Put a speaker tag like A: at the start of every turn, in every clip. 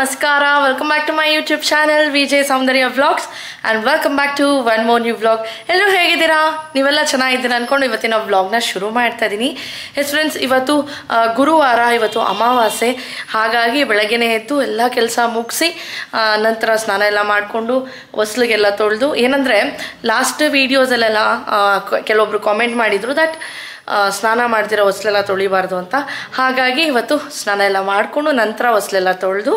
A: ನಮಸ್ಕಾರ, welcome back to my YouTube channel Vijay Soundarya vlogs and welcome back to one more new vlog. ಎಲ್ಲರೂ ಹೇಗಿದ್ದೀರಾ? ನೀವೆಲ್ಲ ಚೆನ್ನಾಗಿದ್ದೀರಾ ಅಂದ್ಕೊಂಡು ಇವತ್ತಿನ ವ್ಲಾಗ್ನ ಶುರು ಮಾಡ್ತಾ ಇದ್ದೀನಿ. ಎಸ್ ಫ್ರೆಂಡ್ಸ್, ಇವತ್ತು ಗುರುವಾರ, ಇವತ್ತು ಅಮಾವಾಸ್ಯೆ. ಹಾಗಾಗಿ ಬೆಳಗ್ಗೆನೇ ಎದ್ದು ಎಲ್ಲ ಕೆಲಸ ಮುಗಿಸಿ ನಂತರ ಸ್ನಾನ ಎಲ್ಲ ಮಾಡಿಕೊಂಡು ಹೊಸ್ಲಿಗೆಲ್ಲ ತೊಳೆದು, ಏನಂದರೆ ಲಾಸ್ಟ್ ವೀಡಿಯೋಸಲ್ಲೆಲ್ಲ ಕೆಲವೊಬ್ರು ಕಾಮೆಂಟ್ ಮಾಡಿದರು ದಟ್ ಸ್ನಾನ ಮಾಡ್ತಿರೋ ಹೊಸ್ಲೆಲ್ಲ ತೊಳಿಬಾರ್ದು ಅಂತ. ಹಾಗಾಗಿ ಇವತ್ತು ಸ್ನಾನ ಎಲ್ಲ ಮಾಡಿಕೊಂಡು ನಂತರ ಹೊಸ್ಲೆಲ್ಲ ತೊಳೆದು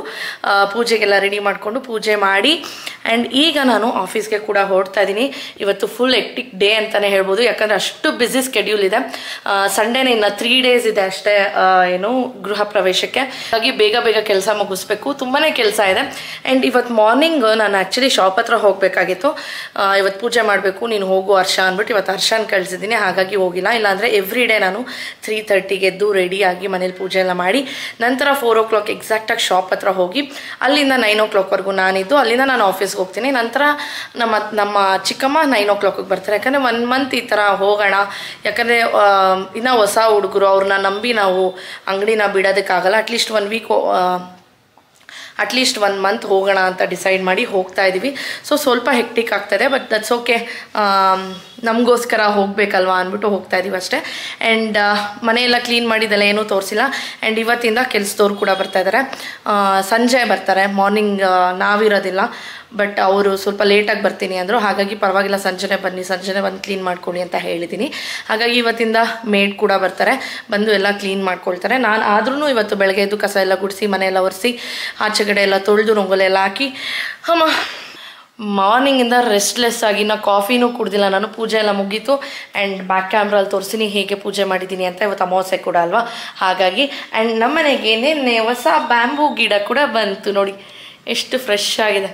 A: ಪೂಜೆಗೆಲ್ಲ ರೆಡಿ ಮಾಡಿಕೊಂಡು ಪೂಜೆ ಮಾಡಿ ಆ್ಯಂಡ್ ಈಗ ನಾನು ಆಫೀಸ್ಗೆ ಕೂಡ ಹೊರಡ್ತಾ ಇದ್ದೀನಿ. ಇವತ್ತು ಫುಲ್ ಎಕ್ಟಿಕ್ ಡೇ ಅಂತಲೇ ಹೇಳ್ಬೋದು, ಯಾಕಂದರೆ ಅಷ್ಟು ಬ್ಯುಸಿ ಸ್ಕೆಡ್ಯೂಲ್ ಇದೆ. ಸಂಡೇನೇ ಇನ್ನು 3 days ಇದೆ ಅಷ್ಟೇ ಏನು ಗೃಹ ಪ್ರವೇಶಕ್ಕೆ. ಹಾಗಾಗಿ ಬೇಗ ಬೇಗ ಕೆಲಸ ಮುಗಿಸ್ಬೇಕು, ತುಂಬಾ ಕೆಲಸ ಇದೆ. ಆ್ಯಂಡ್ ಇವತ್ತು ಮಾರ್ನಿಂಗ್ ನಾನು ಆ್ಯಕ್ಚುಲಿ ಶಾಪ್ ಹತ್ರ ಹೋಗಬೇಕಾಗಿತ್ತು. ಇವತ್ತು ಪೂಜೆ ಮಾಡಬೇಕು, ನೀನು ಹೋಗು ಹರ್ಷ ಅಂದ್ಬಿಟ್ಟು ಇವತ್ತು ಹರ್ಷನ ಕಳಿಸಿದ್ದೀನಿ. ಹಾಗಾಗಿ ಹೋಗಿಲ್ಲ. ಇಲ್ಲಾಂದರೆ ಎವ್ರಿ ಡೇ ನಾನು 3:30ಗೆ ಎದ್ದು ರೆಡಿಯಾಗಿ ಮನೇಲಿ ಪೂಜೆ ಎಲ್ಲ ಮಾಡಿ ನಂತರ 4 o'clock ಎಕ್ಸಾಕ್ಟಾಗಿ ಶಾಪ್ ಹತ್ರ ಹೋಗಿ ಅಲ್ಲಿಂದ 9 o'clockವರೆಗೂ ನಾನಿದ್ದು ಅಲ್ಲಿಂದ ನಾನು ಆಫೀಸ್ಗೆ ಹೋಗ್ತೀನಿ. ನಂತರ ನಮ್ಮ ಚಿಕ್ಕಮ್ಮ 9 o'clockಗೆ ಬರ್ತಾರೆ. ಯಾಕಂದರೆ 1 month ಈ ಥರ ಹೋಗೋಣ, ಯಾಕಂದರೆ ಇನ್ನೂ ಹೊಸ ಹುಡುಗರು, ಅವ್ರನ್ನ ನಂಬಿ ನಾವು ಅಂಗಡಿನ ಬಿಡೋದಕ್ಕಾಗಲ್ಲ. ಅಟ್ಲೀಸ್ಟ್ 1 month ಹೋಗೋಣ ಅಂತ ಡಿಸೈಡ್ ಮಾಡಿ ಹೋಗ್ತಾ ಇದ್ದೀವಿ. ಸೊ ಸ್ವಲ್ಪ ಹೆಕ್ಟಿಕ್ ಆಗ್ತಾಯಿದೆ, ಬಟ್ ದಟ್ಸ್ ಓಕೆ, ನಮಗೋಸ್ಕರ ಹೋಗಬೇಕಲ್ವಾ ಅಂದ್ಬಿಟ್ಟು ಹೋಗ್ತಾ ಇದ್ದೀವಿ ಅಷ್ಟೇ. ಆ್ಯಂಡ್ ಮನೆಯೆಲ್ಲ ಕ್ಲೀನ್ ಮಾಡಿದ್ದೆಲ್ಲ ಏನೂ ತೋರಿಸಿಲ್ಲ. ಆ್ಯಂಡ್ ಇವತ್ತಿಂದ ಕೆಲಸದವ್ರು ಕೂಡ ಬರ್ತಾಯಿದ್ದಾರೆ. ಸಂಜೆ ಬರ್ತಾರೆ, ಮಾರ್ನಿಂಗ್ ನಾವಿರೋದಿಲ್ಲ. ಬಟ್ ಅವರು ಸ್ವಲ್ಪ ಲೇಟಾಗಿ ಬರ್ತೀನಿ ಅಂದರು. ಹಾಗಾಗಿ ಪರವಾಗಿಲ್ಲ, ಸಂಜೆನೇ ಬಂದು ಕ್ಲೀನ್ ಮಾಡ್ಕೊಳ್ಳಿ ಅಂತ ಹೇಳಿದ್ದೀನಿ. ಹಾಗಾಗಿ ಇವತ್ತಿಂದ ಮೇಡ್ ಕೂಡ ಬರ್ತಾರೆ, ಬಂದು ಎಲ್ಲ ಕ್ಲೀನ್ ಮಾಡ್ಕೊಳ್ತಾರೆ. ನಾನು ಆದ್ರೂ ಇವತ್ತು ಬೆಳಗ್ಗೆ ಎದ್ದು ಕಸ ಎಲ್ಲ ಗುಡಿಸಿ ಮನೆಯೆಲ್ಲ ಒರೆಸಿ ಆಚೆಗಡೆ ಎಲ್ಲ ತೊಳೆದು ರಂಗೋಲಿ ಎಲ್ಲ ಹಾಕಿ ಮಾರ್ನಿಂಗಿಂದ ರೆಸ್ಟ್ಲೆಸ್ ಆಗಿ ನಾ ಕಾಫಿನೂ ಕುಡ್ದಿಲ್ಲ. ನಾನು ಪೂಜೆ ಎಲ್ಲ ಮುಗೀತು. ಆ್ಯಂಡ್ ಬ್ಯಾಕ್ ಕ್ಯಾಮ್ರಲ್ಲಿ ತೋರಿಸ್ತೀನಿ ಹೇಗೆ ಪೂಜೆ ಮಾಡಿದ್ದೀನಿ ಅಂತ. ಇವತ್ತು ಅಮಾವಾಸ್ಯೆ ಕೂಡ ಅಲ್ವಾ, ಹಾಗಾಗಿ. ಆ್ಯಂಡ್ ನಮ್ಮ ಮನೆಗೆ ನಿನ್ನೆ ಹೊಸ ಬ್ಯಾಂಬೂ ಗಿಡ ಕೂಡ ಬಂತು ನೋಡಿ, ಎಷ್ಟು ಫ್ರೆಶ್ ಆಗಿದೆ,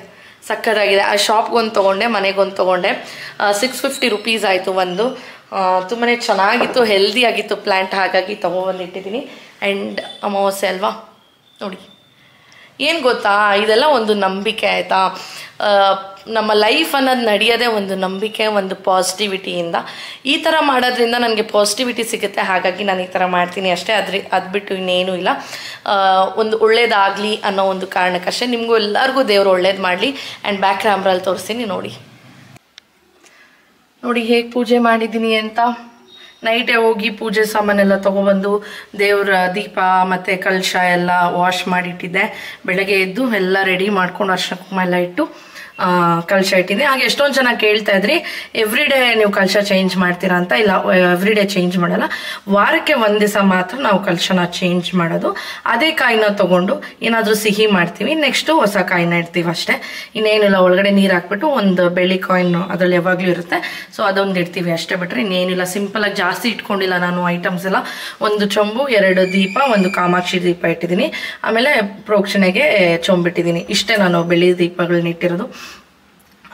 A: ಸಕ್ಕತ್ತಾಗಿದೆ. ಆ ಶಾಪ್ಗೊಂದು ತೊಗೊಂಡೆ, ಮನೆಗೊಂದು ತೊಗೊಂಡೆ. 650 rupees ಆಯಿತು ಒಂದು. ತುಂಬಾ ಚೆನ್ನಾಗಿತ್ತು, ಹೆಲ್ದಿ ಆಗಿತ್ತು ಪ್ಲ್ಯಾಂಟ್, ಹಾಗಾಗಿ ತೊಗೊಬಂದಿಟ್ಟಿದ್ದೀನಿ. ಆ್ಯಂಡ್ ಅಮಾವಾಸ್ಯೆ ಅಲ್ವಾ ನೋಡಿ, ಏನು ಗೊತ್ತಾ, ಇದೆಲ್ಲ ಒಂದು ನಂಬಿಕೆ ಆಯಿತಾ. ನಮ್ಮ ಲೈಫ್ ಅನ್ನೋದು ನಡೆಯೋದೇ ಒಂದು ನಂಬಿಕೆ, ಒಂದು ಪಾಸಿಟಿವಿಟಿಯಿಂದ. ಈ ಥರ ಮಾಡೋದ್ರಿಂದ ನನಗೆ ಪಾಸಿಟಿವಿಟಿ ಸಿಗುತ್ತೆ. ಹಾಗಾಗಿ ನಾನು ಈ ಥರ ಮಾಡ್ತೀನಿ ಅಷ್ಟೇ. ಅದು ಬಿಟ್ಟು ಇನ್ನೇನೂ ಇಲ್ಲ. ಒಂದು ಒಳ್ಳೇದಾಗಲಿ ಅನ್ನೋ ಒಂದು ಕಾರಣಕ್ಕಷ್ಟೇ. ನಿಮಗೂ ಎಲ್ಲರಿಗೂ ದೇವರು ಒಳ್ಳೇದು ಮಾಡಲಿ. ಆ್ಯಂಡ್ ಬ್ಯಾಕ್ ಕ್ಯಾಮ್ರಲ್ಲಿ ತೋರಿಸ್ತೀನಿ ನೋಡಿ ಹೇಗೆ ಪೂಜೆ ಮಾಡಿದ್ದೀನಿ ಅಂತ. ನೈಟೇ ಹೋಗಿ ಪೂಜೆ ಸಾಮಾನೆಲ್ಲ ತೊಗೊಬಂದು ದೇವ್ರ ದೀಪ ಮತ್ತು ಕಲಶ ಎಲ್ಲ ವಾಶ್ ಮಾಡಿಟ್ಟಿದ್ದೆ. ಬೆಳಗ್ಗೆ ಎದ್ದು ಎಲ್ಲ ರೆಡಿ ಮಾಡ್ಕೊಂಡು ಅರ್ಶಿನ ಕುಂಕುಮ ಎಲ್ಲ ಇಟ್ಟು ಕಲಶ ಇಟ್ಟಿದ್ದೆ. ಹಾಗೆ ಎಷ್ಟೊಂದು ಜನ ಕೇಳ್ತಾ ಇದ್ರಿ, ಎವ್ರಿ ಡೇ ನೀವು ಕಲಶ ಚೇಂಜ್ ಮಾಡ್ತೀರಾ ಅಂತ. ಇಲ್ಲ, ಎವ್ರಿ ಡೇ ಚೇಂಜ್ ಮಾಡಲ್ಲ, ವಾರಕ್ಕೆ 1 ದಿವಸ ಮಾತ್ರ ನಾವು ಕಲಶನ ಚೇಂಜ್ ಮಾಡೋದು. ಅದೇ ಕಾಯಿನ ತೊಗೊಂಡು ಏನಾದರೂ ಸಿಹಿ ಮಾಡ್ತೀವಿ, ನೆಕ್ಸ್ಟು ಹೊಸ ಕಾಯಿನ ಇಡ್ತೀವಿ ಅಷ್ಟೇ. ಇನ್ನೇನಿಲ್ಲ, ಒಳಗಡೆ ನೀರು ಹಾಕ್ಬಿಟ್ಟು ಒಂದು ಬೆಳ್ಳಿ ಕಾಯಿನ್ ಅದರಲ್ಲಿ ಯಾವಾಗಲೂ ಇರುತ್ತೆ, ಸೊ ಅದೊಂದು ಇಡ್ತೀವಿ ಅಷ್ಟೇ. ಬಿಟ್ಟರೆ ಇನ್ನೇನಿಲ್ಲ, ಸಿಂಪಲಾಗಿ ಜಾಸ್ತಿ ಇಟ್ಕೊಂಡಿಲ್ಲ ನಾನು ಐಟಮ್ಸ್ ಎಲ್ಲ. 1 ಚೊಂಬು, 2 ದೀಪ, 1 ಕಾಮಾಕ್ಷಿ ದೀಪ ಇಟ್ಟಿದ್ದೀನಿ. ಆಮೇಲೆ ಪ್ರೋಕ್ಷಣೆಗೆ ಚೊಂಬಿಟ್ಟಿದ್ದೀನಿ. ಇಷ್ಟೇ ನಾನು ಬೆಳ್ಳಿ ದೀಪಗಳನ್ನ ಇಟ್ಟಿರೋದು.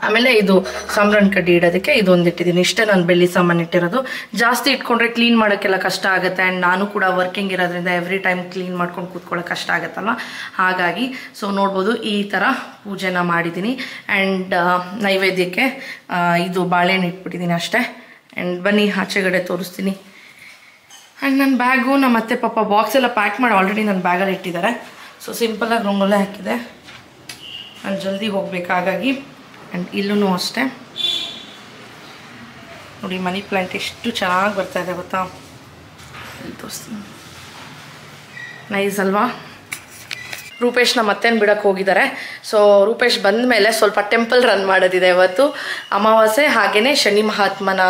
A: ಆಮೇಲೆ ಇದು ಸಾಂಬ್ರಾಣಿ ಕಡ್ಡಿ ಇಡೋದಕ್ಕೆ ಇದೊಂದು ಇಟ್ಟಿದ್ದೀನಿ. ಇಷ್ಟೇ ನಾನು ಬೆಳ್ಳಿ ಸಾಮಾನು ಇಟ್ಟಿರೋದು. ಜಾಸ್ತಿ ಇಟ್ಕೊಂಡ್ರೆ ಕ್ಲೀನ್ ಮಾಡೋಕ್ಕೆಲ್ಲ ಕಷ್ಟ ಆಗುತ್ತೆ. ಆ್ಯಂಡ್ ನಾನು ಕೂಡ ವರ್ಕಿಂಗ್ ಇರೋದ್ರಿಂದ ಎವ್ರಿ ಟೈಮ್ ಕ್ಲೀನ್ ಮಾಡ್ಕೊಂಡು ಕೂತ್ಕೊಳ್ಳೋಕೆ ಕಷ್ಟ ಆಗುತ್ತಲ್ಲ, ಹಾಗಾಗಿ. ಸೊ ನೋಡ್ಬೋದು, ಈ ಥರ ಪೂಜೆನ ಮಾಡಿದ್ದೀನಿ. ಆ್ಯಂಡ್ ನೈವೇದ್ಯಕ್ಕೆ ಇದು ಬಾಳೆಹಣ್ಣು ಇಟ್ಬಿಟ್ಟಿದ್ದೀನಿ ಅಷ್ಟೇ. ಆ್ಯಂಡ್ ಬನ್ನಿ ಆಚೆಗಡೆ ತೋರಿಸ್ತೀನಿ. ಆ್ಯಂಡ್ ನನ್ನ ಬ್ಯಾಗು ನಮ್ಮ ಅತ್ತೆ ಪಾಪ ಬಾಕ್ಸ್ ಎಲ್ಲ ಪ್ಯಾಕ್ ಮಾಡಿ ಆಲ್ರೆಡಿ ನನ್ನ ಬ್ಯಾಗಲ್ಲಿ ಇಟ್ಟಿದ್ದಾರೆ. ಸೊ ಸಿಂಪಲಾಗಿ ರಂಗೋಲೆ ಹಾಕಿದೆ, ನಾನು ಜಲ್ದಿ ಹೋಗ್ಬೇಕು ಹಾಗಾಗಿ. ಆ್ಯಂಡ್ ಇಲ್ಲೂ ಅಷ್ಟೇ ನೋಡಿ, ಮನಿ ಪ್ಲ್ಯಾಂಟ್ ಎಷ್ಟು ಚೆನ್ನಾಗಿ ಬರ್ತಾ ಇದೆ ಗೊತ್ತಾ, ತೋರಿಸ್ತೀನಿ. ನೈಸ್ ಅಲ್ವಾ? ರೂಪೇಶ್ ನಮ್ಮ ಅತ್ತೆನ ಬಿಡಕ್ಕೆ ಹೋಗಿದ್ದಾರೆ. ಸೊ ರೂಪೇಶ್ ಬಂದ ಮೇಲೆ ಸ್ವಲ್ಪ ಟೆಂಪಲ್ ರನ್ ಮಾಡೋದಿದೆ. ಇವತ್ತು ಅಮಾವಾಸ್ಯೆ, ಹಾಗೆಯೇ ಶನಿ ಮಹಾತ್ಮನ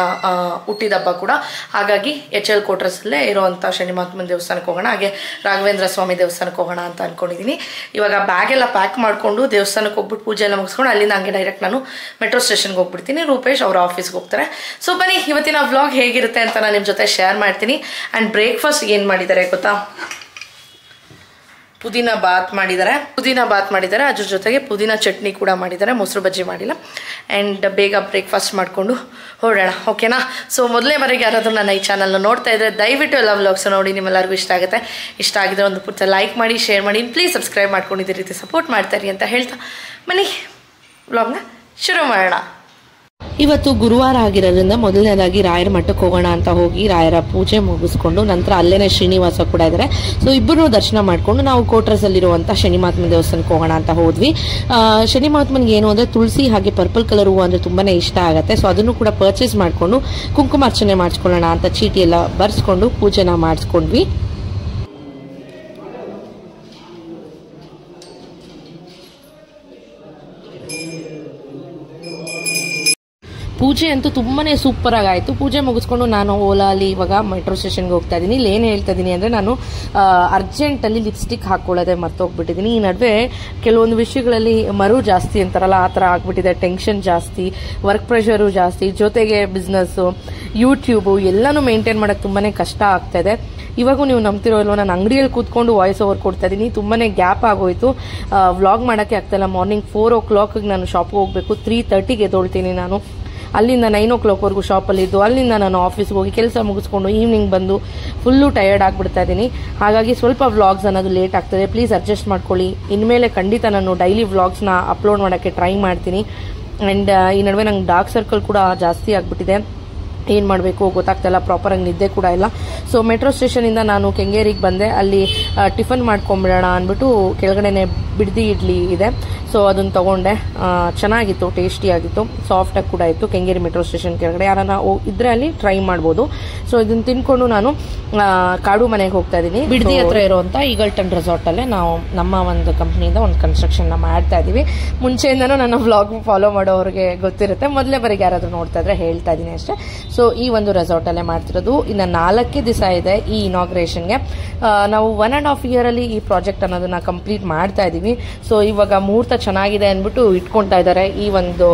A: ಹುಟ್ಟಿದಬ್ಬ ಕೂಡ. ಹಾಗಾಗಿ HL ಕ್ವಾರ್ಟರ್ಸಲ್ಲೇ ಇರೋವಂಥ ಶನಿ ಮಹಾತ್ಮನ ದೇವಸ್ಥಾನಕ್ಕೆ ಹೋಗೋಣ, ಹಾಗೆ ರಾಘವೇಂದ್ರ ಸ್ವಾಮಿ ದೇವಸ್ಥಾನಕ್ಕೆ ಹೋಗೋಣ ಅಂತ ಅಂದ್ಕೊಂಡಿದ್ದೀನಿ. ಇವಾಗ ಬ್ಯಾಗೆಲ್ಲ ಪ್ಯಾಕ್ ಮಾಡಿಕೊಂಡು ದೇವಸ್ಥಾನಕ್ಕೆ ಹೋಗ್ಬಿಟ್ಟು ಪೂಜೆ ಎಲ್ಲ ಮುಗಿಸ್ಕೊಂಡು ಅಲ್ಲಿಂದ ಹಂಗೆ ಡೈರೆಕ್ಟ್ ನಾನು ಮೆಟ್ರೋ ಸ್ಟೇಷನ್ಗೆ ಹೋಗ್ಬಿಡ್ತೀನಿ. ರೂಪೇಶ್ ಅವರ ಆಫೀಸ್ಗೆ ಹೋಗ್ತಾರೆ. ಸೊ ಬನ್ನಿ, ಇವತ್ತಿನ ವ್ಲಾಗ್ ಹೇಗಿರುತ್ತೆ ಅಂತ ನಾನು ನಿಮ್ಮ ಜೊತೆ ಶೇರ್ ಮಾಡ್ತೀನಿ. ಆ್ಯಂಡ್ ಬ್ರೇಕ್ಫಾಸ್ಟ್ ಏನು ಮಾಡಿದ್ದಾರೆ ಗೊತ್ತಾ, ಪುದೀನ ಬಾತ್ ಮಾಡಿದ್ದಾರೆ. ಅದ್ರ ಜೊತೆಗೆ ಪುದೀನ ಚಟ್ನಿ ಕೂಡ ಮಾಡಿದ್ದಾರೆ, ಮೊಸರು ಬಜ್ಜಿ ಮಾಡಿಲ್ಲ. ಆ್ಯಂಡ್ ಬೇಗ ಬ್ರೇಕ್ಫಾಸ್ಟ್ ಮಾಡಿಕೊಂಡು ಹೊರಡೋಣ, ಓಕೆನಾ? ಸೊ ಮೊದಲನೇವರೆಗೆ ಯಾರಾದರೂ ನನ್ನ ಈ ಚಾನಲ್ನ ನೋಡ್ತಾ ಇದ್ದರೆ ದಯವಿಟ್ಟು ಎಲ್ಲ ವ್ಲಾಗ್ಸ್ ನೋಡಿ, ನಿಮ್ಮೆಲ್ಲರಿಗೂ ಇಷ್ಟ ಆಗುತ್ತೆ. ಇಷ್ಟ ಆಗಿದ್ರೆ ಒಂದು ಪುಟ್ಟ ಲೈಕ್ ಮಾಡಿ, ಶೇರ್ ಮಾಡಿ, ಪ್ಲೀಸ್ ಸಬ್ಸ್ಕ್ರೈಬ್ ಮಾಡ್ಕೊಂಡು ಇದೇ ರೀತಿ ಸಪೋರ್ಟ್ ಮಾಡ್ತಾಯಿರಿ ಅಂತ ಹೇಳ್ತಾ ಬನ್ನಿ ವ್ಲಾಗ್ನ ಶುರು ಮಾಡೋಣ. ಇವತ್ತು ಗುರುವಾರ ಆಗಿರೋದ್ರಿಂದ ಮೊದಲನೇದಾಗಿ ರಾಯರ ಮಠಕ್ಕೆ ಹೋಗೋಣ ಅಂತ ಹೋಗಿ ರಾಯರ ಪೂಜೆ ಮುಗಿಸ್ಕೊಂಡು ನಂತರ ಅಲ್ಲೇನೆ ಶ್ರೀನಿವಾಸ ಕೂಡ ಇದ್ದಾರೆ. ಸೊ ಇಬ್ಬರು ದರ್ಶನ ಮಾಡ್ಕೊಂಡು ನಾವು ಕೋಟ್ರಸಲ್ಲಿರುವಂಥ ಶನಿ ಮಹಾತ್ಮ ದೇವಸ್ಥಾನಕ್ಕೆ ಹೋಗೋಣ ಅಂತ ಹೋದ್ವಿ. ಶನಿ ಮಹಾತ್ಮನಿಗೆ ಏನು ಅಂದರೆ ತುಳಸಿ ಹಾಗೆ ಪರ್ಪಲ್ ಕಲರ್ ಹೂವು ಅಂದರೆ ತುಂಬಾ ಇಷ್ಟ ಆಗುತ್ತೆ. ಸೊ ಅದನ್ನು ಕೂಡ ಪರ್ಚೇಸ್ ಮಾಡಿಕೊಂಡು ಕುಂಕುಮಾರ್ಚನೆ ಮಾಡಿಸ್ಕೊಳ್ಳೋಣ ಅಂತ ಚೀಟಿ ಎಲ್ಲ ಬರ್ಸ್ಕೊಂಡು ಪೂಜೆನ ಮಾಡಿಸ್ಕೊಂಡ್ವಿ. ಪೂಜೆ ಅಂತೂ ತುಂಬಾ ಸೂಪರಾಗಿ ಆಯಿತು. ಪೂಜೆ ಮುಗಿಸ್ಕೊಂಡು ನಾನು ಓಲಾಲಿ ಇವಾಗ ಮೆಟ್ರೋ ಸ್ಟೇಷನ್ಗೆ ಹೋಗ್ತಾ ಇದ್ದೀನಿ. ಇಲ್ಲಿ ಏನು ಹೇಳ್ತಾ ಇದ್ದೀನಿ ಅಂದರೆ ನಾನು ಅರ್ಜೆಂಟಲ್ಲಿ ಲಿಪ್ಸ್ಟಿಕ್ ಹಾಕ್ಕೊಳ್ಳೋದೆ ಮರ್ತೋಗ್ಬಿಟ್ಟಿದ್ದೀನಿ. ಈ ನಡುವೆ ಕೆಲವೊಂದು ವಿಷಯಗಳಲ್ಲಿ ಮರು ಜಾಸ್ತಿ ಅಂತಾರಲ್ಲ ಆ ಥರ ಆಗ್ಬಿಟ್ಟಿದೆ. ಟೆನ್ಷನ್ ಜಾಸ್ತಿ, ವರ್ಕ್ ಪ್ರೆಷರು ಜಾಸ್ತಿ, ಜೊತೆಗೆ ಬಿಸ್ನೆಸ್ಸು, ಯೂಟ್ಯೂಬು ಎಲ್ಲನೂ ಮೇಂಟೈನ್ ಮಾಡೋಕ್ಕೆ ತುಂಬಾ ಕಷ್ಟ ಆಗ್ತಾಯಿದೆ. ಇವಾಗೂ ನೀವು ನಂಬ್ತಿರೋ ಇಲ್ವೋ, ನಾನು ಅಂಗಡಿಯಲ್ಲಿ ಕೂತ್ಕೊಂಡು ವಾಯ್ಸ್ ಓವರ್ ಕೊಡ್ತಾ ಇದ್ದೀನಿ. ತುಂಬಾ ಗ್ಯಾಪ್ ಆಗೋಯ್ತು, ವ್ಲಾಗ್ ಮಾಡೋಕ್ಕೆ ಆಗ್ತಾಯಿಲ್ಲ. ಮಾರ್ನಿಂಗ್ 4 o'clock ನಾನು ಶಾಪ್ಗೆ ಹೋಗಬೇಕು, 3:30 ಎದ್ದೊಳ್ತೀನಿ ನಾನು. ಅಲ್ಲಿಂದ 9 o'clock ಶಾಪಲ್ಲಿದ್ದು, ಅಲ್ಲಿಂದ ನಾನು ಆಫೀಸ್ಗೆ ಹೋಗಿ ಕೆಲಸ ಮುಗಿಸ್ಕೊಂಡು ಈವ್ನಿಂಗ್ ಬಂದು ಫುಲ್ಲು ಟಯರ್ಡ್ ಆಗಿಬಿಡ್ತಾ ಇದ್ದೀನಿ. ಹಾಗಾಗಿ ಸ್ವಲ್ಪ ವ್ಲಾಗ್ಸ್ ಅನ್ನೋದು ಲೇಟ್ ಆಗ್ತದೆ. ಪ್ಲೀಸ್ ಅಡ್ಜಸ್ಟ್ ಮಾಡ್ಕೊಳ್ಳಿ. ಇನ್ಮೇಲೆ ಖಂಡಿತ ನಾನು ಡೈಲಿ ವ್ಲಾಗ್ಸ್ನ ಅಪ್ಲೋಡ್ ಮಾಡೋಕ್ಕೆ ಟ್ರೈ ಮಾಡ್ತೀನಿ. ಆ್ಯಂಡ್ ಈ ನಡುವೆ ನಂಗೆ ಡಾರ್ಕ್ ಸರ್ಕಲ್ ಕೂಡ ಜಾಸ್ತಿ ಆಗಿಬಿಟ್ಟಿದೆ. ಏನು ಮಾಡಬೇಕು ಗೊತ್ತಾಗ್ತಾಯಿಲ್ಲ, ಪ್ರಾಪರಾಗಿ ನಿದ್ದೆ ಕೂಡ ಇಲ್ಲ. ಸೊ ಮೆಟ್ರೋ ಸ್ಟೇಷನಿಂದ ನಾನು ಕೆಂಗೇರಿಗೆ ಬಂದೆ. ಅಲ್ಲಿ ಟಿಫನ್ ಮಾಡ್ಕೊಂಬಿಡೋಣ ಅಂದ್ಬಿಟ್ಟು ಕೆಳಗಡೆನೆ ಬಿಡ್ದಿ ಇಡ್ಲಿ ಇದೆ, ಸೊ ಅದನ್ನು ತೊಗೊಂಡೆ. ಚೆನ್ನಾಗಿತ್ತು, ಟೇಸ್ಟಿಯಾಗಿತ್ತು, ಸಾಫ್ಟಾಗಿ ಕೂಡ ಇತ್ತು. ಕೆಂಗೇರಿ ಮೆಟ್ರೋ ಸ್ಟೇಷನ್ ಕೆಳಗಡೆ ಯಾರನ್ನ ಇದ್ರೆ ಅಲ್ಲಿ ಟ್ರೈ ಮಾಡ್ಬೋದು. ಸೊ ಇದನ್ನು ತಿನ್ಕೊಂಡು ನಾನು ಕಾಡು ಮನೆಗೆ ಹೋಗ್ತಾ ಇದ್ದೀನಿ. ಬಿಡ್ದಿ ಹತ್ರ ಇರುವಂಥ ಈಗಲ್ಟನ್ ರೆಸಾರ್ಟಲ್ಲೇ ನಾವು ನಮ್ಮ ಒಂದು ಕಂಪ್ನಿಯಿಂದ ಒಂದು ಕನ್ಸ್ಟ್ರಕ್ಷನ್ನ ಮಾಡ್ತಾ ಇದ್ದೀವಿ. ಮುಂಚೆಯಿಂದನೂ ನನ್ನ ವ್ಲಾಗ್ ಫಾಲೋ ಮಾಡೋರಿಗೆ ಗೊತ್ತಿರುತ್ತೆ, ಮೊದಲೇ ಬರೀ ಯಾರಾದರೂ ನೋಡ್ತಾ ಇದ್ರೆ ಹೇಳ್ತಾ ಇದ್ದೀನಿ ಅಷ್ಟೇ. ಸೊ ಈ ಒಂದು ರೆಸಾರ್ಟಲ್ಲೇ ಮಾಡ್ತಿರೋದು. ಇನ್ನು 4 ದಿವಸ ಇದೆ ಈ ಇನಾಗ್ರೇಷನ್ಗೆ. ನಾವು 1.5 year ಈ ಪ್ರಾಜೆಕ್ಟ್ ಅನ್ನೋದನ್ನ ಕಂಪ್ಲೀಟ್ ಮಾಡ್ತಾ ಇದ್ದೀವಿ. ಸೊ ಇವಾಗ ಮುಹೂರ್ತ ಚೆನ್ನಾಗಿದೆ ಅಂದ್ಬಿಟ್ಟು ಇಟ್ಕೊಳ್ತಾ ಇದ್ದಾರೆ ಈ ಒಂದು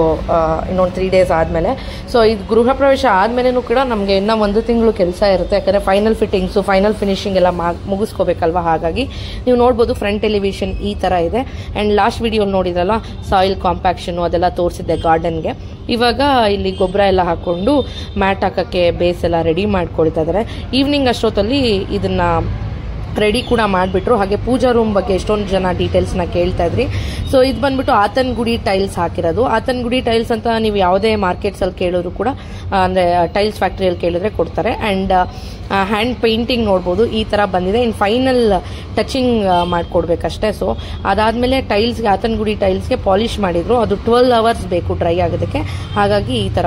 A: ಇನ್ನೊಂದು 3 days ಆದಮೇಲೆ. ಸೊ ಇದು ಗೃಹ ಪ್ರವೇಶ ಆದಮೇಲೆನೂ ಕೂಡ ನಮಗೆ ಇನ್ನೂ 1 ತಿಂಗಳು ಕೆಲಸ ಇರುತ್ತೆ. ಯಾಕಂದರೆ ಫೈನಲ್ ಫಿಟ್ಟಿಂಗ್ಸು, ಫೈನಲ್ ಫಿನಿಶಿಂಗ್ ಎಲ್ಲ ಮುಗಿಸ್ಕೋಬೇಕಲ್ವ. ಹಾಗಾಗಿ ನೀವು ನೋಡ್ಬೋದು ಫ್ರಂಟ್ ಎಲಿವೇಶನ್ ಈ ಥರ ಇದೆ. ಆ್ಯಂಡ್ ಲಾಸ್ಟ್ ವಿಡಿಯೋ ನೋಡಿದ್ರಲ್ಲ ಸಾಯಿಲ್ ಕಾಂಪ್ಯಾಕ್ಷನು ಅದೆಲ್ಲ ತೋರಿಸಿದ್ದೆ ಗಾರ್ಡನ್ಗೆ. ಇವಾಗ ಇಲ್ಲಿ ಗೊಬ್ಬರ ಎಲ್ಲ ಹಾಕ್ಕೊಂಡು ಮ್ಯಾಟ್ ಹಾಕೋಕ್ಕೆ ಬೇಸ್ ಎಲ್ಲ ರೆಡಿ ಮಾಡ್ಕೊಳ್ತಾ ಇದ್ದಾರೆ. ಈವ್ನಿಂಗ್ ಅಷ್ಟೊತ್ತಲ್ಲಿ ಇದನ್ನು ರೆಡಿ ಕೂಡ ಮಾಡಿಬಿಟ್ರು. ಹಾಗೆ ಪೂಜಾ ರೂಮ್ ಬಗ್ಗೆ ಎಷ್ಟೊಂದು ಜನ ಡೀಟೇಲ್ಸ್ನ ಕೇಳ್ತಾ ಇದ್ರಿ. ಸೊ ಇದು ಬಂದ್ಬಿಟ್ಟು ಆತನಗುಡಿ ಟೈಲ್ಸ್ ಹಾಕಿರೋದು. ಆತನಗುಡಿ ಟೈಲ್ಸ್ ಅಂತ ನೀವು ಯಾವುದೇ ಮಾರ್ಕೆಟ್ಸಲ್ಲಿ ಕೇಳಿದ್ರು ಕೂಡ, ಅಂದರೆ ಟೈಲ್ಸ್ ಫ್ಯಾಕ್ಟ್ರಿಯಲ್ಲಿ ಕೇಳಿದ್ರೆ ಕೊಡ್ತಾರೆ. ಆ್ಯಂಡ್ ಹ್ಯಾಂಡ್ ಪೇಂಟಿಂಗ್ ನೋಡ್ಬೋದು ಈ ಥರ ಬಂದಿದೆ. ಇನ್ನು ಫೈನಲ್ ಟಚಿಂಗ್ ಮಾಡಿಕೊಡ್ಬೇಕಷ್ಟೇ. ಸೊ ಅದಾದಮೇಲೆ ಟೈಲ್ಸ್ಗೆ, ಆತನಗುಡಿ ಟೈಲ್ಸ್ಗೆ ಪಾಲಿಷ್ ಮಾಡಿದ್ರು. ಅದು 12 hours ಬೇಕು ಡ್ರೈ ಆಗೋದಕ್ಕೆ. ಹಾಗಾಗಿ ಈ ಥರ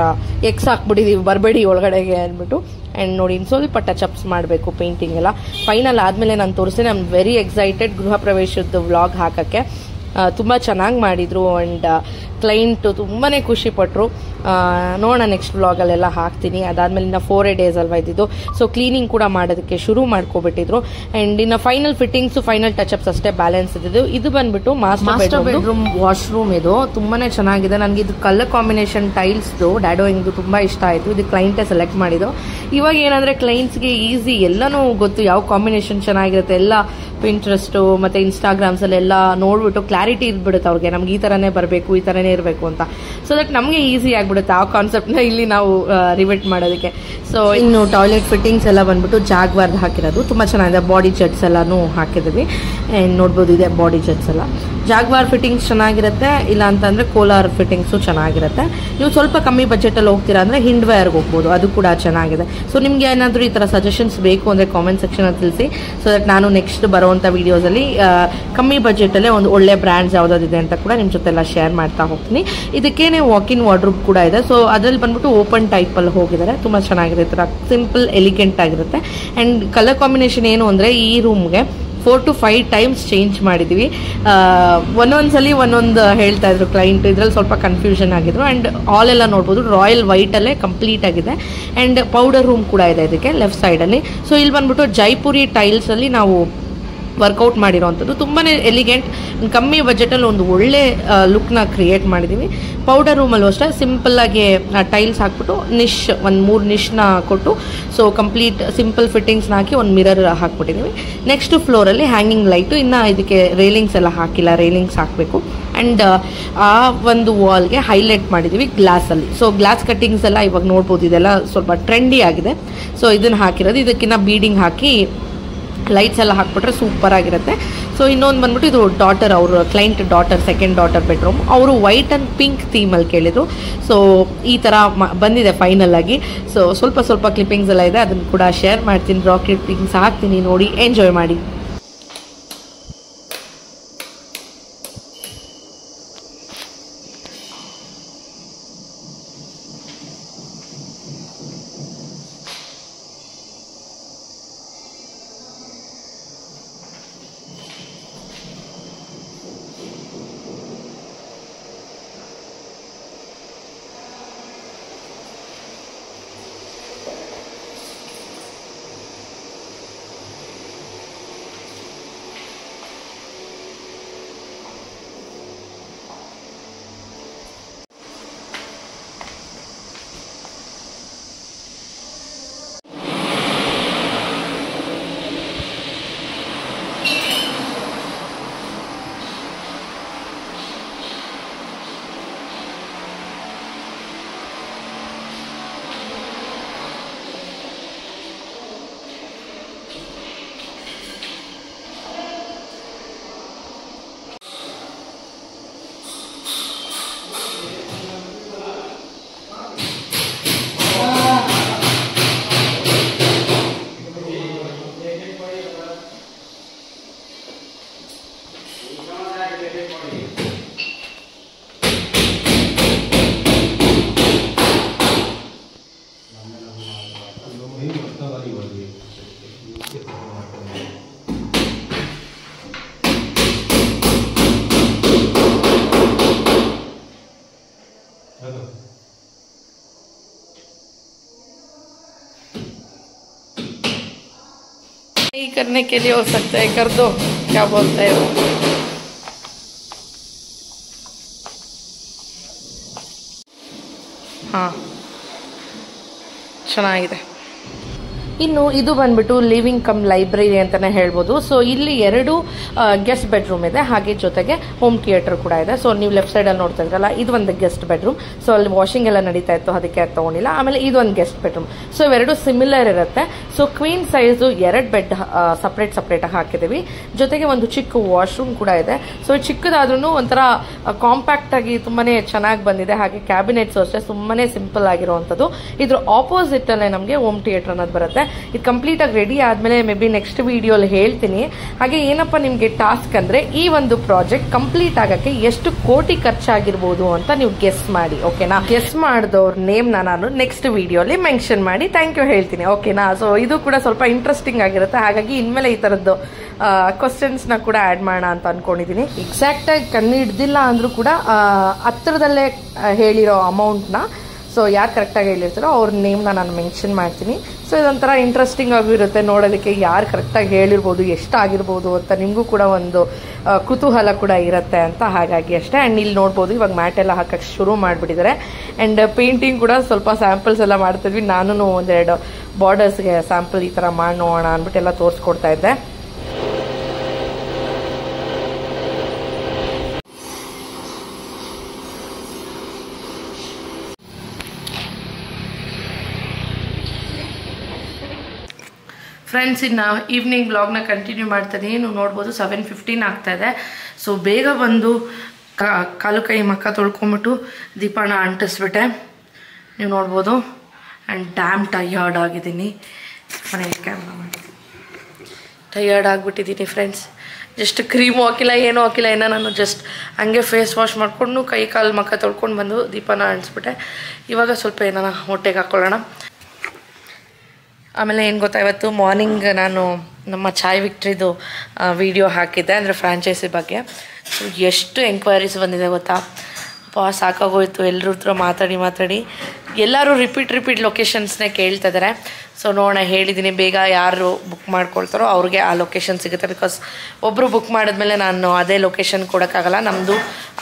A: ಎಕ್ಸ್ ಹಾಕ್ಬಿಟ್ಟಿದ್ದೀವಿ, ಬರಬೇಡಿ ಒಳಗಡೆಗೆ ಅಂದ್ಬಿಟ್ಟು. ಆ್ಯಂಡ್ ನೋಡಿ ಇನ್ನು ಸ್ವಲ್ಪ ಟಚಪ್ಸ್ ಮಾಡಬೇಕು ಪೇಂಟಿಂಗ್ ಎಲ್ಲ. ಫೈನಲ್ ಆದಮೇಲೆ ನಾನು ತೋರಿಸಿ ನಾನು ವೆರಿ ಎಕ್ಸೈಟೆಡ್ ಗೃಹ ಪ್ರವೇಶದ ವ್ಲಾಗ್ ಹಾಕೋಕ್ಕೆ. ತುಂಬ ಚೆನ್ನಾಗಿ ಮಾಡಿದರು. ಆ್ಯಂಡ್ ಕ್ಲೈಂಟು ತುಂಬಾ ಖುಷಿಪಟ್ಟರು. ನೋಡೋಣ ನೆಕ್ಸ್ಟ್ ವ್ಲಾಗಲ್ಲೆಲ್ಲ ಹಾಕ್ತೀನಿ. ಅದಾದಮೇಲೆ ಇನ್ನು 4 days ಅಲ್ವಾ ಇದ್ದಿದ್ದು. ಸೊ ಕ್ಲೀನಿಂಗ್ ಕೂಡ ಮಾಡೋದಕ್ಕೆ ಶುರು ಮಾಡ್ಕೊಬಿಟ್ಟಿದ್ರು. ಆ್ಯಂಡ್ ಇನ್ನು ಫೈನಲ್ ಫಿಟ್ಟಿಂಗ್ಸು, ಫೈನಲ್ ಟಚಪ್ಸ್ ಅಷ್ಟೇ ಬ್ಯಾಲೆನ್ಸ್ ಇದ್ದಿದ್ದು. ಇದು ಬಂದ್ಬಿಟ್ಟು ಮಾಸ್ಟರ್ ಬೆಡ್ರೂಮ್ ವಾಶ್ರೂಮ್. ಇದು ತುಂಬಾ ಚೆನ್ನಾಗಿದೆ. ನನಗೆ ಇದು ಕಲರ್ ಕಾಂಬಿನೇಷನ್ ಟೈಲ್ಸ್ದು ಡ್ಯಾಡೋಯಿಂಗ್ದು ತುಂಬ ಇಷ್ಟ ಆಯಿತು. ಇದು ಕ್ಲೈಂಟೇ ಸೆಲೆಕ್ಟ್ ಮಾಡಿದ್ದು. ಇವಾಗ ಏನಂದರೆ ಕ್ಲೈಂಟ್ಸ್ಗೆ ಈಸಿ, ಎಲ್ಲನೂ ಗೊತ್ತು ಯಾವ ಕಾಂಬಿನೇಷನ್ ಚೆನ್ನಾಗಿರುತ್ತೆ. ಎಲ್ಲ ಪಿಂಟ್ರೆಸ್ಟು ಮತ್ತು ಇನ್ಸ್ಟಾಗ್ರಾಮ್ಸಲ್ಲೆಲ್ಲ ನೋಡ್ಬಿಟ್ಟು ಕ್ಲಾರಿಟಿ ಇದ್ಬಿಡುತ್ತೆ ಅವ್ರಿಗೆ, ನಮ್ಗೆ ಈ ಥರನೇ ಬರಬೇಕು, ಈ ಥರನೇ ಇರಬೇಕು ಅಂತ. ಸೊ ದಟ್ ನಮಗೆ ಈಸಿ ಆಗಿಬಿಡುತ್ತೆ ಆ ಕಾನ್ಸೆಪ್ಟ್ನ ಇಲ್ಲಿ ನಾವು ರಿವೆಟ್ ಮಾಡೋದಕ್ಕೆ. ಸೊ ಇನ್ನು ಟಾಯ್ಲೆಟ್ ಫಿಟ್ಟಿಂಗ್ಸ್ ಎಲ್ಲ ಬಂದ್ಬಿಟ್ಟು ಜಾಗ್ವಾರ್ದು ಹಾಕಿರೋದು ತುಂಬ ಚೆನ್ನಾಗಿದೆ. ಬಾಡಿ ಜೆಟ್ಸ್ ಎಲ್ಲನೂ ಹಾಕಿದ್ವಿ. ನೋಡ್ಬೋದು ಇದೆ ಬಾಡಿ ಜೆಟ್ಸ್ ಎಲ್ಲ. ಜಾಗ್ವಾರ್ ಫಿಟ್ಟಿಂಗ್ಸ್ ಚೆನ್ನಾಗಿರುತ್ತೆ, ಇಲ್ಲ ಅಂತಂದರೆ ಕೋಲಾರ್ ಫಿಟ್ಟಿಂಗ್ಸು ಚೆನ್ನಾಗಿರುತ್ತೆ. ನೀವು ಸ್ವಲ್ಪ ಕಮ್ಮಿ ಬಜೆಟಲ್ಲಿ ಹೋಗ್ತೀರಾ ಅಂದರೆ ಹಿಂಡ್ವೇರ್ಗೆ ಹೋಗ್ಬೋದು, ಅದು ಕೂಡ ಚೆನ್ನಾಗಿದೆ. ಸೊ ನಿಮಗೆ ಏನಾದರೂ ಈ ಥರ ಸಜೆಷನ್ಸ್ ಬೇಕು ಅಂದರೆ ಕಾಮೆಂಟ್ ಸೆಕ್ಷನಲ್ಲಿ ತಿಳಿಸಿ. ಸೊ ದಟ್ ನಾನು ನೆಕ್ಸ್ಟ್ ಬರುವಂಥ ವೀಡಿಯೋಸಲ್ಲಿ ಕಮ್ಮಿ ಬಜೆಟಲ್ಲೇ ಒಂದು ಒಳ್ಳೆ ಬ್ರ್ಯಾಂಡ್ಸ್ ಯಾವುದಾದಿದೆ ಅಂತ ಕೂಡ ನಿಮ್ಮ ಜೊತೆ ಎಲ್ಲ ಶೇರ್ ಮಾಡ್ತಾ ಹೋಗ್ತೀನಿ. ಇದಕ್ಕೇನೆ ವಾಕಿನ್ ವಾರ್ಡ್ರೂಬ್ ಕೂಡ ಇದೆ. ಸೊ ಅದರಲ್ಲಿ ಬಂದ್ಬಿಟ್ಟು ಓಪನ್ ಟೈಪಲ್ಲಿ ಹೋಗಿದ್ದಾರೆ. ತುಂಬ ಚೆನ್ನಾಗಿದೆ, ಈ ಥರ ಸಿಂಪಲ್ ಎಲಿಗೆಂಟ್ ಆಗಿರುತ್ತೆ. ಆ್ಯಂಡ್ ಕಲರ್ ಕಾಂಬಿನೇಷನ್ ಏನು ಅಂದರೆ ಈ ರೂಮ್ಗೆ 4 to 5 times ಚೇಂಜ್ ಮಾಡಿದ್ವಿ. ಒಂದೊಂದ್ಸಲಿ ಒಂದೊಂದು ಹೇಳ್ತಾ ಇದ್ರು ಕ್ಲೈಂಟ್, ಇದರಲ್ಲಿ ಸ್ವಲ್ಪ ಕನ್ಫ್ಯೂಷನ್ ಆಗಿದ್ರು. ಆ್ಯಂಡ್ ಹಾಲ್ ಎಲ್ಲ ನೋಡ್ಬೋದು ರಾಯಲ್ ವೈಟಲ್ಲೇ ಕಂಪ್ಲೀಟ್ ಆಗಿದೆ. ಆ್ಯಂಡ್ ಪೌಡರ್ ರೂಮ್ ಕೂಡ ಇದೆ ಇದಕ್ಕೆ ಲೆಫ್ಟ್ ಸೈಡಲ್ಲಿ. ಸೊ ಇಲ್ಲಿ ಬಂದ್ಬಿಟ್ಟು ಜೈಪುರಿ ಟೈಲ್ಸಲ್ಲಿ ನಾವು ವರ್ಕೌಟ್ ಮಾಡಿರೋವಂಥದ್ದು. ತುಂಬಾ ಎಲಿಗೆಂಟ್, ಕಮ್ಮಿ ಬಜೆಟಲ್ಲಿ ಒಂದು ಒಳ್ಳೆ ಲುಕ್ನ ಕ್ರಿಯೇಟ್ ಮಾಡಿದ್ದೀವಿ. ಪೌಡರ್ ರೂಮಲ್ಲೂ ಅಷ್ಟೇ ಸಿಂಪಲ್ಲಾಗಿ ಟೈಲ್ಸ್ ಹಾಕ್ಬಿಟ್ಟು ಒಂದು 3 ನಿಶ್ನ ಕೊಟ್ಟು, ಸೊ ಕಂಪ್ಲೀಟ್ ಸಿಂಪಲ್ ಫಿಟ್ಟಿಂಗ್ಸ್ನ ಹಾಕಿ ಒಂದು ಮಿರರ್ ಹಾಕ್ಬಿಟ್ಟಿದ್ದೀವಿ. ನೆಕ್ಸ್ಟ್ ಫ್ಲೋರಲ್ಲಿ ಹ್ಯಾಂಗಿಂಗ್ ಲೈಟು, ಇನ್ನು ಇದಕ್ಕೆ ರೇಲಿಂಗ್ಸ್ ಎಲ್ಲ ಹಾಕಿಲ್ಲ, ರೇಲಿಂಗ್ಸ್ ಹಾಕಬೇಕು. ಆ್ಯಂಡ್ ಆ ಒಂದು ವಾಲ್ಗೆ ಹೈಲೈಟ್ ಮಾಡಿದ್ದೀವಿ ಗ್ಲಾಸಲ್ಲಿ. ಸೊ ಗ್ಲಾಸ್ ಕಟ್ಟಿಂಗ್ಸ್ ಎಲ್ಲ ಇವಾಗ ನೋಡ್ಬೋದು, ಇದೆಲ್ಲ ಸ್ವಲ್ಪ ಟ್ರೆಂಡಿ ಆಗಿದೆ. ಸೊ ಇದನ್ನು ಹಾಕಿರೋದು, ಇದಕ್ಕಿಂತ ಬೀಡಿಂಗ್ ಹಾಕಿ ಲೈಟ್ಸ್ ಎಲ್ಲ ಹಾಕ್ಬಿಟ್ರೆ ಸೂಪರ್ ಆಗಿರುತ್ತೆ.
B: ಸೊ ಇನ್ನೊಂದು ಬಂದ್ಬಿಟ್ಟು ಇದು ಡಾಟರ್, ಅವರು client daughter, second daughter bedroom. ಅವರು ವೈಟ್ ಆ್ಯಂಡ್ ಪಿಂಕ್ ಥೀಮಲ್ಲಿ ಕೇಳಿದರು. ಸೊ ಈ ಥರ ಬಂದಿದೆ ಫೈನಲ್ ಆಗಿ. ಸೊ ಸ್ವಲ್ಪ ಕ್ಲಿಪ್ಪಿಂಗ್ಸ್ ಎಲ್ಲ ಇದೆ, ಅದನ್ನು ಕೂಡ ಶೇರ್ ಮಾಡ್ತೀನಿ, ರಾ ಕ್ಲಿಪ್ಪಿಂಗ್ಸ್ ಹಾಕ್ತೀನಿ, ನೋಡಿ ಎಂಜಾಯ್ ಮಾಡಿ. करने के लिए हो सकता है, कर दो, क्या बोलते हैं वो. हाँ ಚೆನ್ನಾಗಿದೆ. ಇನ್ನು ಇದು ಬಂದ್ಬಿಟ್ಟು ಲಿವಿಂಗ್ ಕಮ್ ಲೈಬ್ರರಿ ಅಂತಾನೆ ಹೇಳ್ಬೋದು. ಸೊ ಇಲ್ಲಿ 2 ಗೆಸ್ಟ್ ಬೆಡ್ರೂಮ್ ಇದೆ, ಹಾಗೆ ಜೊತೆಗೆ ಹೋಮ್ ಥಿಯೇಟರ್ ಕೂಡ ಇದೆ. ಸೊ ನೀವು ಲೆಫ್ಟ್ ಸೈಡ್ ಅಲ್ಲಿ ನೋಡ್ತಾ ಇದ್ರಲ್ಲ, ಇದು ಒಂದು ಗೆಸ್ಟ್ ಬೆಡ್ರೂಮ್. ಸೊ ಅಲ್ಲಿ ವಾಷಿಂಗ್ ಎಲ್ಲ ನಡೀತಾ ಇತ್ತು, ಅದಕ್ಕೆ ಅದು ತಗೊಂಡಿಲ್ಲ. ಆಮೇಲೆ ಇದು ಒಂದು ಗೆಸ್ಟ್ ಬೆಡ್ರೂಮ್. ಸೊ ಇವೆರಡು ಸಿಮಿಲರ್ ಇರುತ್ತೆ. So queen size 2 bed separate ಹಾಕಿದೀವಿ. ಜೊತೆಗೆ ಒಂದು ಚಿಕ್ಕ ವಾಶ್ರೂಮ್ ಕೂಡ ಇದೆ. ಸೊ ಚಿಕ್ಕದಾದ್ರೂ ಒಂಥರ ಕಾಂಪ್ಯಾಕ್ಟ್ ಆಗಿ ತುಂಬಾನೇ ಚೆನ್ನಾಗಿ ಬಂದಿದೆ. ಹಾಗೆ ಕ್ಯಾಬಿನೆಟ್ಸ್ ಅಷ್ಟೇ ತುಂಬಾನೇ ಸಿಂಪಲ್ ಆಗಿರುವಂತದ್ದು. ಇದ್ರ ಆಪೋಸಿಟ್ ಅಲ್ಲೇ ನಮಗೆ ಹೋಮ್ ಥಿಯೇಟರ್ ಅನ್ನೋದು ಬರುತ್ತೆ. ಇದು ಕಂಪ್ಲೀಟ್ ಆಗಿ ರೆಡಿ ಆದ್ಮೇಲೆ ಮೇ ಬಿ ನೆಕ್ಸ್ಟ್ ವಿಡಿಯೋಲಿ ಹೇಳ್ತೀನಿ. ಹಾಗೆ ಏನಪ್ಪ ನಿಮ್ಗೆ ಟಾಸ್ಕ್ ಅಂದ್ರೆ, ಈ ಒಂದು ಪ್ರಾಜೆಕ್ಟ್ ಕಂಪ್ಲೀಟ್ ಆಗಕ್ಕೆ ಎಷ್ಟು ಕೋಟಿ ಖರ್ಚಾಗಿರ್ಬೋದು ಅಂತ ನೀವು ಗೆಸ್ ಮಾಡಿ. ಓಕೆನಾ? ಗೆಸ್ ಮಾಡಿದವ್ರ ನೇಮ್ ನಾನು ನೆಕ್ಸ್ಟ್ ವಿಡಿಯೋಲಿ ಮೆನ್ಷನ್ ಮಾಡಿ ಥ್ಯಾಂಕ್ ಯು ಹೇಳ್ತೀನಿ. ಓಕೆನಾ? ಸೊ ಇದು ಕೂಡ ಸ್ವಲ್ಪ ಇಂಟ್ರೆಸ್ಟಿಂಗ್ ಆಗಿರುತ್ತೆ. ಹಾಗಾಗಿ ಇನ್ಮೇಲೆ ಈ ತರದ್ದು ಕ್ವಶನ್ಸ್ ನ ಕೂಡ ಆಡ್ ಮಾಡೋಣ ಅಂತ ಅನ್ಕೊಂಡಿದೀನಿ. ಎಕ್ಸಾಕ್ಟ್ ಆಗಿ ಕಣ್ಣು ಹಿಡ್ದಿಲ್ಲ ಅಂದ್ರೂ ಕೂಡ ಹತ್ರದಲ್ಲೇ ಹೇಳಿರೋ ಅಮೌಂಟ್ ನ, ಸೊ ಯಾರು ಕರೆಕ್ಟಾಗಿ ಹೇಳಿರ್ತಾರೋ ಅವ್ರ ನೇಮ್ನ ನಾನು ಮೆನ್ಷನ್ ಮಾಡ್ತೀನಿ. ಸೊ ಇದೊಂಥರ ಇಂಟ್ರೆಸ್ಟಿಂಗ್ ಆಗಿರುತ್ತೆ ನೋಡೋದಕ್ಕೆ, ಯಾರು ಕರೆಕ್ಟಾಗಿ ಹೇಳಿರ್ಬೋದು, ಎಷ್ಟಾಗಿರ್ಬೋದು ಅಂತ ನಿಮಗೂ ಕೂಡ ಒಂದು ಕುತೂಹಲ ಕೂಡ ಇರುತ್ತೆ ಅಂತ. ಹಾಗಾಗಿ ಅಷ್ಟೇ. ಆ್ಯಂಡ್ ಇಲ್ಲಿ ನೋಡ್ಬೋದು ಇವಾಗ ಮ್ಯಾಟ್ ಎಲ್ಲ ಹಾಕಕ್ಕೆ ಶುರು ಮಾಡಿಬಿಟ್ಟಿದ್ದಾರೆ. ಆ್ಯಂಡ್ ಪೇಂಟಿಂಗ್ ಕೂಡ ಸ್ವಲ್ಪ ಸ್ಯಾಂಪಲ್ಸ್ ಎಲ್ಲ ಮಾಡ್ತಿದ್ವಿ. ನಾನು 1-2 ಬಾರ್ಡರ್ಸ್ಗೆ ಸ್ಯಾಂಪಲ್ ಈ ಥರ ಮಾಡಿ ನೋಡೋಣ ಅಂದ್ಬಿಟ್ಟು ಎಲ್ಲ ತೋರಿಸ್ಕೊಡ್ತಾ ಇದ್ದೆ. ಫ್ರೆಂಡ್ಸ್, ಇನ್ನು ಈವ್ನಿಂಗ್ ಬ್ಲಾಗ್ನ ಕಂಟಿನ್ಯೂ ಮಾಡ್ತಾಯಿದ್ದೀನಿ. ನೀವು ನೋಡ್ಬೋದು 7:15 ಆಗ್ತಾಯಿದೆ. ಸೊ ಬೇಗ ಬಂದು ಕಾಲು ಕೈ ಮಕ್ಕ ತೊಳ್ಕೊಂಬಿಟ್ಟು ದೀಪನ ಅಂಟಿಸ್ಬಿಟ್ಟೆ. ನೀವು ನೋಡ್ಬೋದು. ಆ್ಯಂಡ್ ಡ್ಯಾಮ್ ಟಯರ್ಡ್ ಆಗಿದ್ದೀನಿ. ಮನೆಯಲ್ಲಿ ಕ್ಯಾಮ್ರಾ ಮಾಡಿ ಟಯರ್ಡ್ ಆಗಿಬಿಟ್ಟಿದ್ದೀನಿ ಫ್ರೆಂಡ್ಸ್. ಜಸ್ಟ್ ಕ್ರೀಮು ಹಾಕಿಲ್ಲ, ಏನೂ ಹಾಕಿಲ್ಲ. ಏನೋ ನಾನು ಜಸ್ಟ್ ಹಂಗೆ ಫೇಸ್ ವಾಶ್ ಮಾಡಿಕೊಂಡು ಕೈ ಕಾಲು ಮಕ್ಕ ತೊಳ್ಕೊಂಡು ಬಂದು ದೀಪನ ಅಂಟಿಸ್ಬಿಟ್ಟೆ. ಇವಾಗ ಸ್ವಲ್ಪ ಏನಾರ ಹೊಟ್ಟೆಗೆ ಹಾಕ್ಕೊಳ್ಳೋಣ. ಆಮೇಲೆ ಏನು ಗೊತ್ತಾ, ಇವತ್ತು ಮಾರ್ನಿಂಗ್ ನಾನು ನಮ್ಮ ಚಾಯ್ ವಿಕ್ಟ್ರಿದು ವಿಡಿಯೋ ಹಾಕಿದ್ದೆ, ಅಂದರೆ ಫ್ರಾಂಚೈಸಿ ಬಗ್ಗೆ. ಸೊ ಎಷ್ಟು ಎಂಕ್ವೈರೀಸ್ ಬಂದಿದೆ ಗೊತ್ತಾ, ಸಾಕಾಗೋಯ್ತು. ಎಲ್ಲರ ಹತ್ರ ಮಾತಾಡಿ ಎಲ್ಲರೂ ರಿಪೀಟ್ ಲೊಕೇಶನ್ಸ್ನೇ ಕೇಳ್ತಾ ಇದ್ದಾರೆ. ಸೊ ನೋಡೋಣ, ಹೇಳಿದ್ದೀನಿ ಬೇಗ ಯಾರು ಬುಕ್ ಮಾಡ್ಕೊಳ್ತಾರೋ ಅವ್ರಿಗೆ ಆ ಲೊಕೇಶನ್ ಸಿಗುತ್ತೆ. ಬಿಕಾಸ್ ಒಬ್ಬರು ಬುಕ್ ಮಾಡಿದ್ಮೇಲೆ ನಾನು ಅದೇ ಲೊಕೇಶನ್ ಕೊಡೋಕ್ಕಾಗಲ್ಲ. ನಮ್ಮದು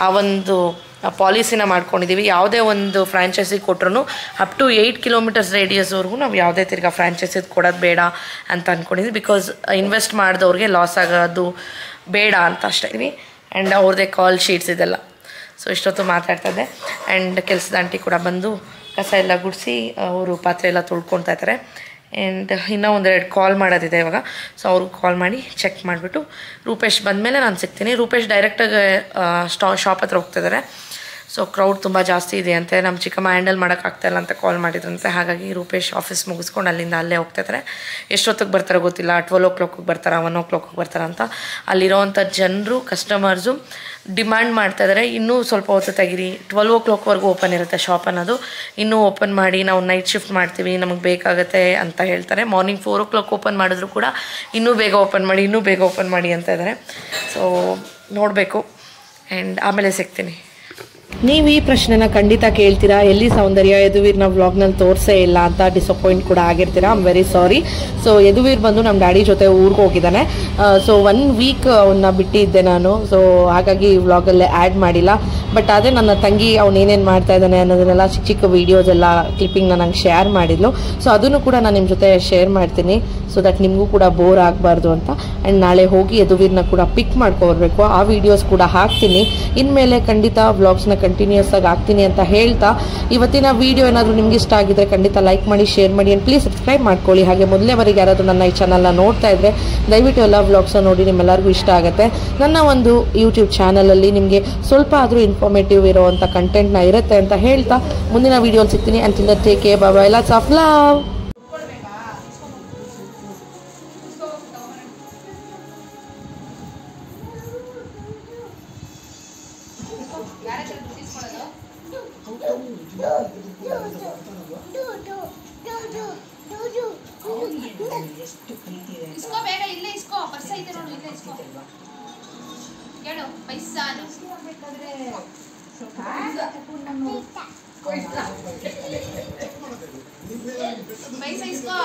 B: ಆ ಒಂದು ಪಾಲಿಸಿನ ಮಾಡ್ಕೊಂಡಿದ್ದೀವಿ. ಯಾವುದೇ ಒಂದು ಫ್ರಾಂಚೈಸಿ ಕೊಟ್ಟರು ಅಪ್ ಟು 8 ಕಿಲೋಮೀಟರ್ಸ್ ರೇಡಿಯಸ್ವರೆಗೂ ನಾವು ಯಾವುದೇ ತಿರ್ಗಾ ಫ್ರಾಂಚೈಸಿದು ಕೊಡೋದು ಬೇಡ ಅಂತ ಅಂದ್ಕೊಂಡಿದ್ವಿ. ಬಿಕಾಸ್ ಇನ್ವೆಸ್ಟ್ ಮಾಡಿದವ್ರಿಗೆ ಲಾಸ್ ಆಗೋದು ಬೇಡ ಅಂತ ಅಷ್ಟೇ. ಆ್ಯಂಡ್ ಅವ್ರದ್ದೇ ಕಾಲ್ ಶೀಟ್ಸ್ ಇದೆಲ್ಲ. ಸೊ ಇಷ್ಟೊತ್ತು ಮಾತಾಡ್ತಾ ಇದ್ದೆ. ಆ್ಯಂಡ್ ಕೆಲಸದ ಆಂಟಿ ಕೂಡ ಬಂದು ಕಸ ಎಲ್ಲ ಗುಡಿಸಿ ಅವರು ಪಾತ್ರೆ ಎಲ್ಲ ತೊಳ್ಕೊಳ್ತಾ ಇದ್ದಾರೆ.
A: ಆ್ಯಂಡ್ ಇನ್ನೂ ಒಂದೆರಡು ಕಾಲ್ ಮಾಡೋದಿದೆ ಇವಾಗ. ಸೊ ಅವ್ರಿಗೆ ಕಾಲ್ ಮಾಡಿ ಚೆಕ್ ಮಾಡಿಬಿಟ್ಟು ರೂಪೇಶ್ ಬಂದಮೇಲೆ ನಾನು ಸಿಗ್ತೀನಿ. ರೂಪೇಶ್ ಡೈರೆಕ್ಟಾಗಿ ಶಾಪ್ ಹತ್ರ ಹೋಗ್ತಿದ್ದಾರೆ. ಸೊ ಕ್ರೌಡ್ ತುಂಬ ಜಾಸ್ತಿ ಇದೆ ಅಂತೆ, ನಮ್ಮ ಚಿಕ್ಕಮ್ಮ ಹ್ಯಾಂಡಲ್ ಮಾಡೋಕ್ಕಾಗ್ತಾಯಿಲ್ಲ ಅಂತ ಕಾಲ್ ಮಾಡಿದ್ರಂತೆ. ಹಾಗಾಗಿ ರೂಪೇಶ್ ಆಫೀಸ್ ಮುಗಿಸ್ಕೊಂಡು ಅಲ್ಲಿಂದ ಅಲ್ಲೇ ಹೋಗ್ತಾಯಿದ್ದಾರೆ. ಎಷ್ಟೊತ್ತಿಗೆ ಬರ್ತಾರೋ ಗೊತ್ತಿಲ್ಲ, 12 o'clock ಬರ್ತಾರಾ, 1 o'clock ಬರ್ತಾರಾ ಅಂತ. ಅಲ್ಲಿರೋವಂಥ ಜನರು ಕಸ್ಟಮರ್ಸು ಡಿಮ್ಯಾಂಡ್ ಮಾಡ್ತಾಯಿದ್ದಾರೆ, ಇನ್ನೂ ಸ್ವಲ್ಪ ಹೊತ್ತು ತೆಗೀರಿ, 12 o'clockವರೆಗೂ ಓಪನ್ ಇರುತ್ತೆ ಶಾಪ್ ಅನ್ನೋದು, ಇನ್ನೂ ಓಪನ್ ಮಾಡಿ, ನಾವು ನೈಟ್ ಶಿಫ್ಟ್ ಮಾಡ್ತೀವಿ, ನಮಗೆ ಬೇಕಾಗುತ್ತೆ ಅಂತ ಹೇಳ್ತಾರೆ. ಮಾರ್ನಿಂಗ್ 4 o'clock ಓಪನ್ ಮಾಡಿದ್ರು ಕೂಡ ಇನ್ನೂ ಬೇಗ ಓಪನ್ ಮಾಡಿ, ಇನ್ನೂ ಬೇಗ ಓಪನ್ ಮಾಡಿ ಅಂತ ಇದ್ದಾರೆ. ಸೊ ನೋಡಬೇಕು ಆ್ಯಂಡ್ ಆಮೇಲೆ ಸಿಗ್ತೀನಿ.
B: ನೀವು ಈ ಪ್ರಶ್ನೆನ ಖಂಡಿತ ಕೇಳ್ತೀರಾ, ಎಲ್ಲಿ ಸೌಂದರ್ಯ ಯದುವೀರ್ನ ವ್ಲಾಗ್ನಲ್ಲಿ ತೋರಿಸೇ ಇಲ್ಲ ಅಂತ ಡಿಸಪಾಯಿಂಟ್ ಕೂಡ ಆಗಿರ್ತೀರಾ. I am very sorry. So Yaduveer ಬಂದು ನಮ್ಮ ಡ್ಯಾಡಿ ಜೊತೆ ಊರಿಗೆ ಹೋಗಿದ್ದಾನೆ. ಸೊ 1 week ಅವನ್ನ ಬಿಟ್ಟಿದ್ದೆ ನಾನು. ಸೊ ಹಾಗಾಗಿ ಈ ವ್ಲಾಗಲ್ಲೇ ಆ್ಯಡ್ ಮಾಡಿಲ್ಲ. ಬಟ್ ಅದೇ ನನ್ನ ತಂಗಿ ಅವನೇನೇನು ಮಾಡ್ತಾ ಇದ್ದಾನೆ ಅನ್ನೋದನ್ನೆಲ್ಲ ಚಿಕ್ಕ ಚಿಕ್ಕ ವೀಡಿಯೋಸ್ ಎಲ್ಲ ಕ್ಲಿಪ್ಪಿಂಗ್ನ ನಂಗೆ ಶೇರ್ ಮಾಡಿದ್ಲು. ಸೊ ಅದನ್ನು ಕೂಡ ನಾನು ನಿಮ್ಮ ಜೊತೆ ಶೇರ್ ಮಾಡ್ತೀನಿ, ಸೊ ದಟ್ ನಿಮಗೂ ಕೂಡ ಬೋರ್ ಆಗಬಾರ್ದು ಅಂತ. ಆ್ಯಂಡ್ ನಾಳೆ ಹೋಗಿ ಯದುವೀರ್ನ ಕೂಡ ಪಿಕ್ ಮಾಡ್ಕೊಬರ್ಬೇಕು, ಆ ವಿಡಿಯೋಸ್ ಕೂಡ ಹಾಕ್ತೀನಿ. ಇನ್ಮೇಲೆ ಖಂಡಿತ ವ್ಲಾಗ್ಸ್ನ ಕಂಟಿನ್ಯೂಸ್ ಆಗಿ ಆಗ್ತೀನಿ ಅಂತ ಹೇಳ್ತಾ, ಇವತ್ತಿನ ವಿಡಿಯೋ ಏನಾದರೂ ನಿಮ್ಗೆ ಇಷ್ಟ ಆಗಿದ್ರೆ ಖಂಡಿತ ಲೈಕ್ ಮಾಡಿ, ಶೇರ್ ಮಾಡಿ, ಆ್ಯಂಡ್ ಪ್ಲೀಸ್ ಸಬ್ಸ್ಕ್ರೈಬ್ ಮಾಡ್ಕೊಳ್ಳಿ. ಹಾಗೆ ಮೊದಲೇವರೆಗೆ ಯಾರಾದರೂ ನನ್ನ ಈ ಚಾನಲ್ನ ನೋಡ್ತಾ ಇದ್ದರೆ ದಯವಿಟ್ಟು ಎಲ್ಲ ವ್ಲಾಗ್ಸ್ನ ನೋಡಿ, ನಿಮ್ಮೆಲ್ಲರಿಗೂ ಇಷ್ಟ ಆಗುತ್ತೆ. ನನ್ನ ಒಂದು ಯೂಟ್ಯೂಬ್ ಚಾನಲಲ್ಲಿ ನಿಮಗೆ ಸ್ವಲ್ಪ ಆದರೂ ಇನ್ಫಾರ್ಮೇಟಿವ್ ಇರೋವಂಥ ಕಂಟೆಂಟ್ನ ಇರುತ್ತೆ ಅಂತ ಹೇಳ್ತಾ ಮುಂದಿನ ವಿಡಿಯೋ ಸಿಗ್ತೀನಿ. Until then take care, bye bye, lots of love.
C: इसको ಬೇಗ ಇಲ್ಲೇ ಇಸ್ಕೋ, ಪರ್ಸ್ ಐತೆ ನೋಡು, ಇಲ್ಲೇ ಇಸ್ಕೋ. ಕೇಳು ಪೈಸಾ ಪೈಸಾ ಇಸ್ಕೋ.